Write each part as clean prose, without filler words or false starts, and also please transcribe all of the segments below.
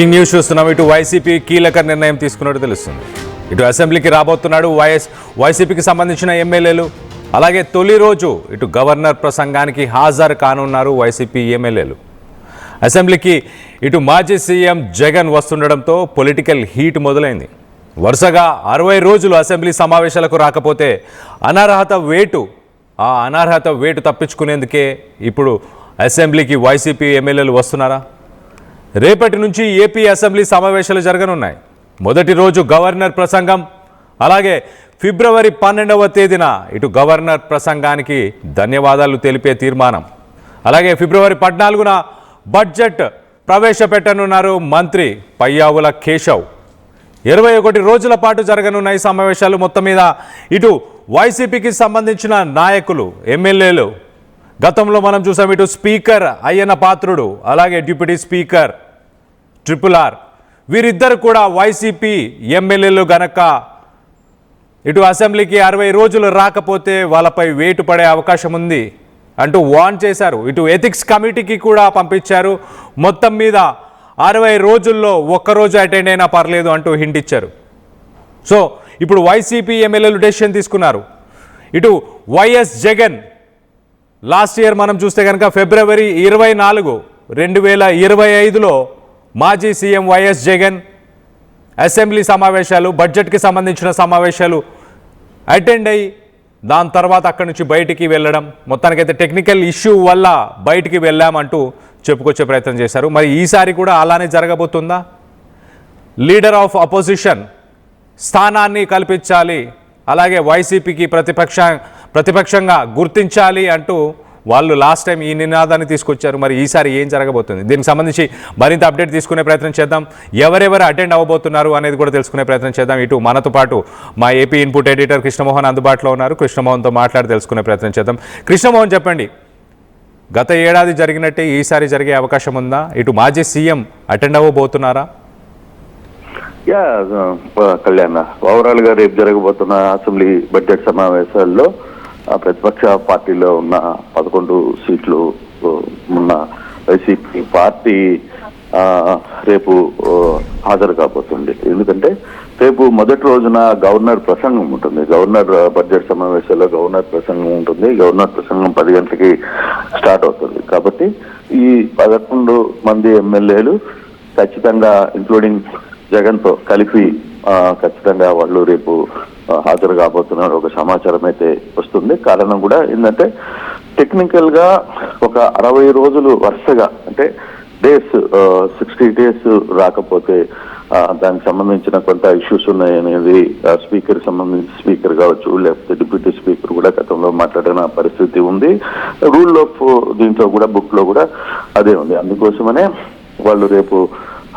News చూస్తున్నాం. ఇటు YCP కీలక నిర్ణయం తీసుకున్నట్టు తెలుస్తుంది. ఇటు అసెంబ్లీకి రాబోతున్నాడు వైసీపీకి సంబంధించిన ఎమ్మెల్యేలు. అలాగే తొలి రోజు ఇటు గవర్నర్ ప్రసంగానికి హాజరు కానున్నారు వైసీపీ ఎమ్మెల్యేలు. అసెంబ్లీకి ఇటు మాజీ సీఎం జగన్ వస్తుండడంతో పొలిటికల్ హీట్ మొదలైంది. వరుసగా 60 రోజులు అసెంబ్లీ సమావేశాలకు రాకపోతే అనర్హత వేటు తప్పించుకునేందుకే ఇప్పుడు అసెంబ్లీకి వైసీపీ ఎమ్మెల్యేలు వస్తున్నారా? రేపటి నుంచి ఏపీ అసెంబ్లీ సమావేశాలు జరగనున్నాయి. మొదటి రోజు గవర్నర్ ప్రసంగం, అలాగే ఫిబ్రవరి 12వ తేదీన ఇటు గవర్నర్ ప్రసంగానికి ధన్యవాదాలు తెలిపే తీర్మానం, అలాగే ఫిబ్రవరి 14న బడ్జెట్ ప్రవేశపెట్టనున్నారు మంత్రి పయ్యావుల కేశవ్. 21 రోజుల పాటు జరగనున్న ఈ సమావేశాలు. మొత్తం మీద ఇటు వైసీపీకి సంబంధించిన నాయకులు, ఎమ్మెల్యేలు, గతంలో మనం చూసాం ఇటు స్పీకర్ అయ్యన్న పాత్రుడు, అలాగే డిప్యూటీ స్పీకర్ RRR, వీరిద్దరు కూడా వైసీపీ ఎమ్మెల్యేలు గనక ఇటు అసెంబ్లీకి 60 రోజులు రాకపోతే వాళ్ళపై వేటు పడే అవకాశం ఉంది అంటూ వార్న్ చేశారు. ఇటు ఎథిక్స్ కమిటీకి కూడా పంపించారు. మొత్తం మీద 60 రోజుల్లో ఒక్కరోజు అటెండ్ అయినా పర్లేదు అంటూ హింట్ ఇచ్చారు. సో ఇప్పుడు వైసీపీ ఎమ్మెల్యేలు డెసిషన్ తీసుకున్నారు. ఇటు వైఎస్ జగన్ లాస్ట్ ఇయర్ మనం చూస్తే కనుక ఫిబ్రవరి 24, 2025లో మాజీ సీఎం వైఎస్ జగన్ అసెంబ్లీ సమావేశాలు, బడ్జెట్కి సంబంధించిన సమావేశాలు అటెండ్ అయ్యి దాని తర్వాత అక్కడి నుంచి బయటికి వెళ్ళడం, మొత్తానికైతే టెక్నికల్ ఇష్యూ వల్ల బయటికి వెళ్ళామంటూ చెప్పుకొచ్చే ప్రయత్నం చేశారు. మరి ఈసారి కూడా అలానే జరగబోతుందా? లీడర్ ఆఫ్ అపోజిషన్ స్థానాన్ని కల్పించాలి, అలాగే వైసీపీకి ప్రతిపక్షంగా గుర్తించాలి అంటూ వాళ్ళు లాస్ట్ టైం ఈ నినాదాన్ని తీసుకొచ్చారు. మరి ఈసారి ఏం జరగబోతుంది? దీనికి సంబంధించి మరింత అప్డేట్ తీసుకునే ప్రయత్నం చేద్దాం. ఎవరెవరు అటెండ్ అవ్వబోతున్నారు అనేది కూడా తెలుసుకునే ప్రయత్నం చేద్దాం. ఇటు మనతో పాటు మా ఏపీ ఇన్పుట్ ఎడిటర్ కృష్ణమోహన్ అందుబాటులో ఉన్నారు. కృష్ణమోహన్తో మాట్లాడి తెలుసుకునే ప్రయత్నం చేద్దాం. కృష్ణమోహన్, చెప్పండి, గత ఏడాది జరిగినట్టే ఈసారి జరిగే అవకాశం ఉందా? ఇటు మాజీ సీఎం అటెండ్ అవ్వబోతున్నారా? కళ్యాణ్, ఓవరాల్ గా రేపు జరగబోతున్న అసెంబ్లీ బడ్జెట్ సమావేశాల్లో ప్రతిపక్ష పార్టీలో ఉన్న 11 సీట్లు ఉన్న వైసీపీ పార్టీ రేపు హాజరు కాబోతుంది. ఎందుకంటే రేపు మొదటి రోజున గవర్నర్ ప్రసంగం ఉంటుంది. గవర్నర్ బడ్జెట్ సమావేశాల్లో గవర్నర్ ప్రసంగం ఉంటుంది. గవర్నర్ ప్రసంగం 10 గంటలకి స్టార్ట్ అవుతుంది. కాబట్టి ఈ 11 మంది ఎమ్మెల్యేలు ఖచ్చితంగా, ఇంక్లూడింగ్ జగన్తో కలిపి ఖచ్చితంగా వాళ్ళు రేపు హాజరు కాబోతున్నారు ఒక సమాచారం అయితే వస్తుంది. కారణం కూడా ఏంటంటే టెక్నికల్ గా ఒక 60 రోజులు వరుసగా, అంటే డేస్ 60 డేస్ రాకపోతే దానికి సంబంధించిన కొంత ఇష్యూస్ ఉన్నాయనేది స్పీకర్ సంబంధించి స్పీకర్ కావచ్చు, లేకపోతే డిప్యూటీ స్పీకర్ కూడా గతంలో మాట్లాడిన పరిస్థితి ఉంది. రూల్ ఆఫ్ దీంట్లో కూడా, బుక్ లో కూడా అదే ఉంది. అందుకోసమనే వాళ్ళు రేపు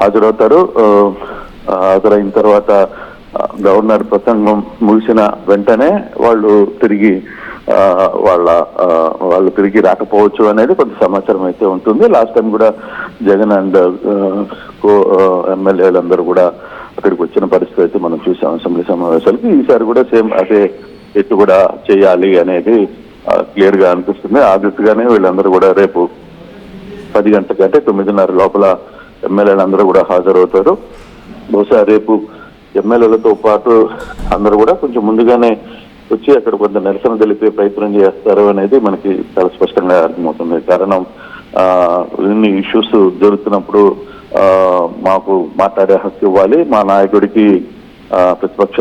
హాజరవుతారు. హాజరైన తర్వాత గవర్నర్ ప్రసంగం ముగిసిన వెంటనే వాళ్ళు తిరిగి రాకపోవచ్చు అనేది కొంత సమాచారం అయితే ఉంటుంది. లాస్ట్ టైం కూడా జగన్ అండ్ ఎమ్మెల్యేలందరూ కూడా అక్కడికి వచ్చిన పరిస్థితి అయితే మనం చూసాం అసెంబ్లీ సమావేశాలకి. ఈసారి కూడా సేమ్ అదే ఎత్తు కూడా చేయాలి అనేది క్లియర్ గా అనిపిస్తుంది. ఆ దిశగానే వీళ్ళందరూ కూడా రేపు 10 గంటలకి, అంటే 9:30 లోపల ఎమ్మెల్యేలందరూ కూడా హాజరవుతారు. బహుశా రేపు ఎమ్మెల్యేలతో పాటు అందరూ కూడా కొంచెం ముందుగానే వచ్చి అక్కడ కొంత నిరసన తెలిపే ప్రయత్నం చేస్తారు అనేది మనకి చాలా స్పష్టంగా అర్థమవుతుంది. కారణం, ఇన్ని ఇష్యూస్ జరుగుతున్నప్పుడు మాకు మాట్లాడే హక్కు ఇవ్వాలి, మా నాయకుడికి ప్రతిపక్ష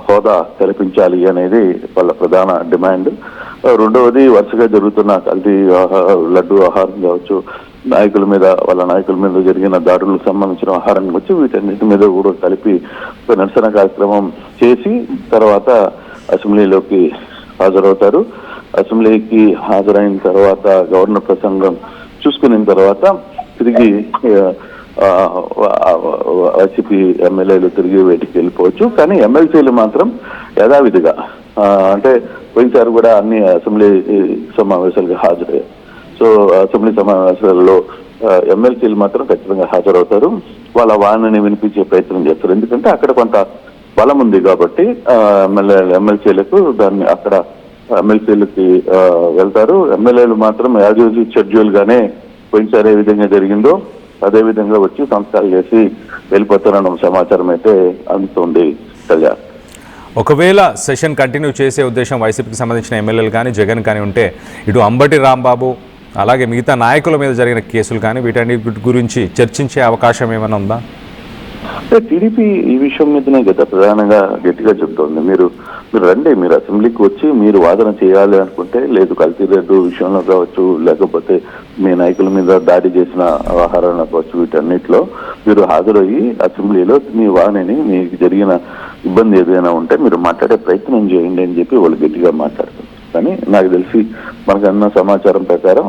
హోదా కల్పించాలి అనేది వాళ్ళ ప్రధాన డిమాండ్. రెండవది, వరుసగా జరుగుతున్న కల్తీ లడ్డు ఆహారం కావచ్చు, వాళ్ళ నాయకుల మీద జరిగిన దాడులకు సంబంధించిన ఆహారం వచ్చి వీటన్నిటి మీద కూడా కలిపి ఒక నిరసన కార్యక్రమం చేసి తర్వాత అసెంబ్లీలోకి హాజరవుతారు. అసెంబ్లీకి హాజరైన తర్వాత గవర్నర్ ప్రసంగం చూసుకున్న తర్వాత తిరిగి వైసీపీ ఎమ్మెల్యేలు తిరిగి వేటికి వెళ్ళిపోవచ్చు. కానీ ఎమ్మెల్సీలు మాత్రం యథావిధిగా, అంటే పోయినసారి కూడా అన్ని అసెంబ్లీ సమావేశాలకు హాజరయ్యారు. సో అసెంబ్లీ సమావేశాలలో ఎమ్మెల్సీలు మాత్రం ఖచ్చితంగా హాజరవుతారు. వాళ్ళ వాణిని వినిపించే ప్రయత్నం చేస్తారు. ఎందుకంటే అక్కడ కొంత బలం ఉంది కాబట్టి ఎమ్మెల్సీలకు దాన్ని అక్కడ ఎమ్మెల్సీలకి వెళ్తారు. ఎమ్మెల్యేలు మాత్రం యాజ్ యూజువల్ షెడ్యూల్ గానే పోయినసారి ఏ విధంగా జరిగిందో అదేవిధంగా వచ్చి సంస్కారాలు చేసి వెళ్ళిపోతారన్న సమాచారం అయితే అందుతుంది కళ్యాణ్. ఒకవేళ సెషన్ కంటిన్యూ చేసే ఉద్దేశం వైసీపీకి సంబంధించిన ఎమ్మెల్యేలు కానీ జగన్ కానీ ఉంటే ఇటు అంబటి రాంబాబు అలాగే మిగతా నాయకుల మీద జరిగిన కేసులు కానీ వీటన్నిటి గురించి చర్చించే అవకాశం ఏమైనా ఉందా? టీడీపీ ఈ విషయం మీదనే కదా ప్రధానంగా గట్టిగా చెప్తోంది. మీరు రండి, మీరు అసెంబ్లీకి వచ్చి మీరు వాదన చేయాలి అనుకుంటే, లేదు కల్తీ రేటు విషయంలో కావచ్చు, లేకపోతే మీ నాయకుల మీద దాడి చేసిన వ్యవహారంలో కావచ్చు, వీటన్నిటిలో మీరు హాజరయ్యి అసెంబ్లీలో మీ వాణిని మీకు జరిగిన ఇబ్బంది ఏదైనా ఉంటే మీరు మాట్లాడే ప్రయత్నం చేయండి అని చెప్పి వాళ్ళు గట్టిగా మాట్లాడుతున్నారు. కానీ నాకు తెలిసి మనకన్న సమాచారం ప్రకారం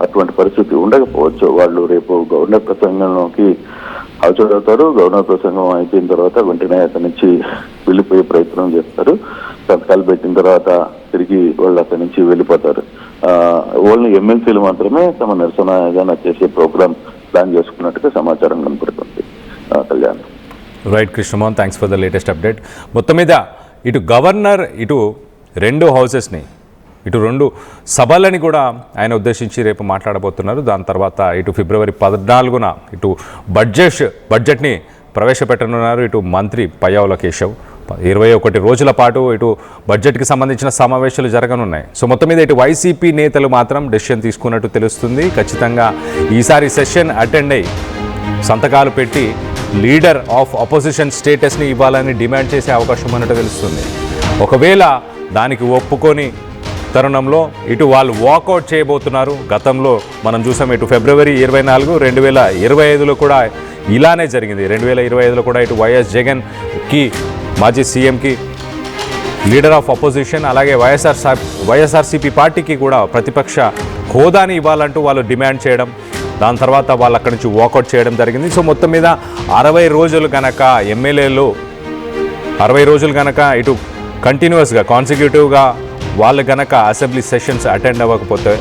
అటువంటి పరిస్థితి ఉండకపోవచ్చు. వాళ్ళు రేపు గవర్నర్ ప్రసంగంలోకి హాజరవుతారు. గవర్నర్ ప్రసంగం అయిపోయిన తర్వాత వెంటనే అక్కడి నుంచి వెళ్ళిపోయే ప్రయత్నం చేస్తారు. సంతకాలు పెట్టిన తర్వాత తిరిగి వాళ్ళు అక్కడి నుంచి వెళ్ళిపోతారు. ఓన్లీ ఎమ్మెల్సీలు మాత్రమే తమ నిరసన చేసే ప్రోగ్రామ్ ప్లాన్ చేసుకున్నట్టుగా సమాచారం కనపడుతుంది. Kalyan. Right Krishnamohan, thanks for the latest update. మొత్తం మీద ఇటు గవర్నర్ ఇటు రెండు హౌసెస్ని ఇటు రెండు సభలని కూడా ఆయన ఉద్దేశించి రేపు మాట్లాడబోతున్నారు. దాని తర్వాత ఇటు ఫిబ్రవరి 14న ఇటు బడ్జెట్ని ప్రవేశపెట్టనున్నారు ఇటు మంత్రి పయ్యావుల కేశవ్. 21 రోజుల పాటు ఇటు బడ్జెట్కి సంబంధించిన సమావేశాలు జరగనున్నాయి. సో మొత్తం మీద ఇటు వైసీపీ నేతలు మాత్రం డెసిషన్ తీసుకున్నట్టు తెలుస్తుంది. ఖచ్చితంగా ఈసారి సెషన్ అటెండ్ అయ్యి సంతకాలు పెట్టి లీడర్ ఆఫ్ అపోజిషన్ స్టేటస్ని ఇవ్వాలని డిమాండ్ చేసే అవకాశం ఉన్నట్టు తెలుస్తుంది. ఒకవేళ దానికి ఒప్పుకొని తరుణంలో ఇటు వాళ్ళు వాకౌట్ చేయబోతున్నారు. గతంలో మనం చూసాం ఇటు ఫిబ్రవరి 24, 2025లో కూడా ఇలానే జరిగింది. 2025లో కూడా ఇటు వైఎస్ జగన్కి మాజీ సీఎంకి లీడర్ ఆఫ్ అపోజిషన్ అలాగే వైఎస్ఆర్సీపీ పార్టీకి కూడా ప్రతిపక్ష హోదాని ఇవ్వాలంటూ వాళ్ళు డిమాండ్ చేయడం, దాని తర్వాత వాళ్ళు అక్కడి నుంచి వాకౌట్ చేయడం జరిగింది. సో మొత్తం మీద 60 రోజులు కనుక ఎమ్మెల్యేలు 60 రోజులు కనుక ఇటు కంటిన్యూస్గా కాన్సిక్యూటివ్గా వాళ్ళు కనుక అసెంబ్లీ సెషన్స్ అటెండ్ అవ్వకపోతే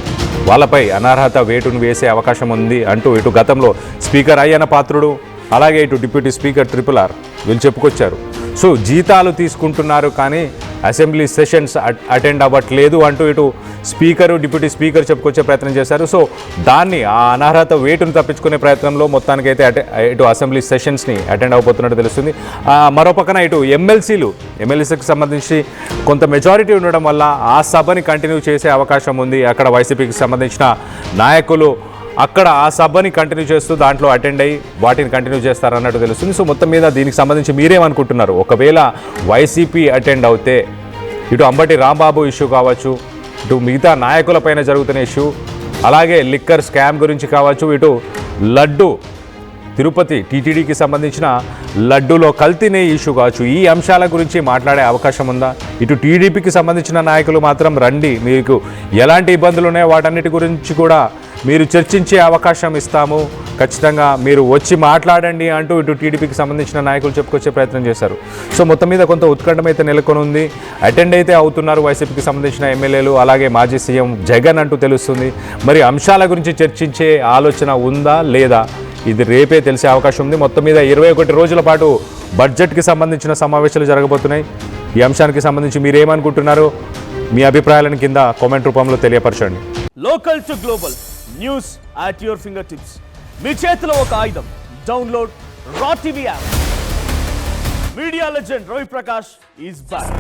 వాళ్ళపై అనర్హత వేటును వేసే అవకాశం ఉంది అంటూ ఇటు గతంలో స్పీకర్ అయ్యన్న పాత్రుడు అలాగే ఇటు డిప్యూటీ స్పీకర్ RRR వీళ్ళు చెప్పుకొచ్చారు. సో జీతాలు తీసుకుంటున్నారు కానీ అసెంబ్లీ సెషన్స్ అటెండ్ అవ్వట్లేదు అంటూ ఇటు స్పీకరు డిప్యూటీ స్పీకర్ చెప్పుకొచ్చే ప్రయత్నం చేశారు. సో దాన్ని ఆ అనర్హత వేటును తప్పించుకునే ప్రయత్నంలో మొత్తానికైతే ఇటు అసెంబ్లీ సెషన్స్ని అటెండ్ అవ్వబోతున్నట్టు తెలుస్తుంది. మరోపక్కన ఇటు ఎమ్మెల్సీకి సంబంధించి కొంత మెజారిటీ ఉండడం వల్ల ఆ సభని కంటిన్యూ చేసే అవకాశం ఉంది. అక్కడ వైసీపీకి సంబంధించిన నాయకులు అక్కడ ఆ సభని కంటిన్యూ చేస్తూ దాంట్లో అటెండ్ అయ్యి వాటిని కంటిన్యూ చేస్తారన్నట్టు తెలుస్తుంది. సో మొత్తం మీద దీనికి సంబంధించి మీరేమనుకుంటున్నారు? ఒకవేళ వైసీపీ అటెండ్ అవుతే ఇటు అంబటి రాంబాబు ఇష్యూ కావచ్చు, ఇటు మిగతా నాయకులపైన జరుగుతున్న ఇష్యూ, అలాగే లిక్కర్ స్కామ్ గురించి కావచ్చు, ఇటు లడ్డు తిరుపతి టీటీడీకి సంబంధించిన లడ్డూలో కల్తీనే ఇష్యూ కావచ్చు, ఈ అంశాల గురించి మాట్లాడే అవకాశం ఉందా? ఇటు టీడీపీకి సంబంధించిన నాయకులు మాత్రం రండి, మీకు ఎలాంటి ఇబ్బందులు ఉన్నాయో వాటన్నిటి గురించి కూడా మీరు చర్చించే అవకాశం ఇస్తాము, ఖచ్చితంగా మీరు వచ్చి మాట్లాడండి అంటూ ఇటు టీడీపీకి సంబంధించిన నాయకులు చెప్పుకొచ్చే ప్రయత్నం చేశారు. సో మొత్తం మీద కొంత ఉత్కంఠం అయితే నెలకొని ఉంది. అటెండ్ అయితే అవుతున్నారు వైసీపీకి సంబంధించిన ఎమ్మెల్యేలు అలాగే మాజీ సీఎం జగన్ అంటూ తెలుస్తుంది. మరి అంశాల గురించి చర్చించే ఆలోచన ఉందా లేదా? ఇది రేపే తెలిసే అవకాశం ఉంది. మొత్తం మీద 21 రోజుల పాటు బడ్జెట్కి సంబంధించిన సమావేశాలు జరగబోతున్నాయి. ఈ అంశానికి సంబంధించి మీరేమనుకుంటున్నారో మీ అభిప్రాయాలను కింద కామెంట్ రూపంలో తెలియపరచండి. Local to global news at your finger tips. మీ చేతిలో ఒక ఆయుధం. Download Raw TV app. Media legend Ravi Prakash is back.